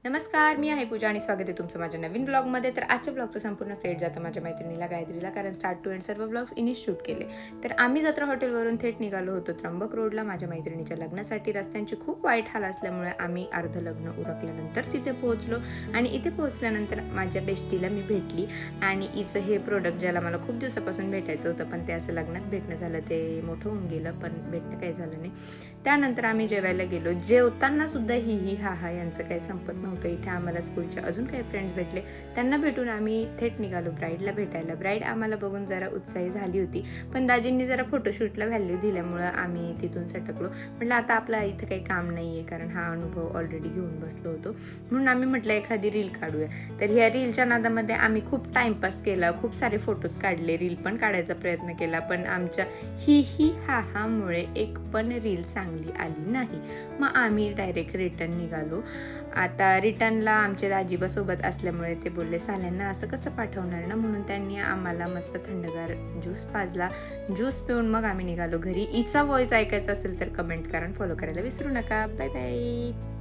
नमस्कार, मी आहे पूजा आणि स्वागत आहे तुमचं माझ्या नवीन ब्लॉगमध्ये. तर आजच्या ब्लॉगचं संपूर्ण क्रेडिट जातं माझ्या मैत्रिणीला गायत्रीला, कारण स्टार्ट टू एंड सर्व ब्लॉग्स इनिच शूट केले. तर आम्ही जत्रा हॉटेलवरून थेट निघालो होतो त्र्यंबक रोडला माझ्या मैत्रिणीच्या लग्नासाठी. रस्त्यांची खूप वाईट हाल असल्यामुळे आम्ही अर्ध लग्न उरकल्यानंतर तिथे पोहोचलो आणि इथे पोहोचल्यानंतर माझ्या बेस्टीला मी भेटली आणि हिचं हे प्रोडक्ट ज्याला मला खूप दिवसापासून भेटायचं होतं, पण ते असं लग्नात भेटणं झालं, ते मोठं होऊन गेलं, पण भेटणं काही झालं नाही. त्यानंतर आम्ही जेवायला गेलो. जेवताना सुद्धा ही हा यांचं काही संपत नव्हतं. इथे आम्हाला स्कूलचे अजून काही फ्रेंड्स भेटले, त्यांना भेटून आम्ही थेट निघालो ब्राईडला भेटायला. ब्राईड आम्हाला बघून जरा उत्साही झाली होती, पण दाजींनी जरा फोटोशूटला व्हॅल्यू दिल्यामुळं आम्ही तिथून सटकलो. म्हटलं आता आपलं इथं काही काम नाही आहे, कारण हा अनुभव ऑलरेडी घेऊन बसलो होतो, म्हणून आम्ही म्हटलं एखादी रील काढूया. तर ह्या रीलच्या नादामध्ये आम्ही खूप टाईमपास केला, खूप सारे फोटोज काढले, रील पण काढायचा प्रयत्न केला, पण आमच्या ही हा मुळे एक पण रील चांगली आली नाही. मग आम्ही डायरेक्ट रिटर्न निघालो. आता रिटर्नला आमचे दाजीबा सोबत असल्यामुळे ते बोलले साल्यांना असं कसं पाठवणार ना, म्हणून त्यांनी आम्हाला मस्त थंडगार ज्यूस पाजला. ज्यूस पिऊन मग आम्ही निघालो घरी. हिचा व्हॉइस ऐकायचा असेल तर कमेंट करा, फॉलो करायला विसरू नका. Bye bye.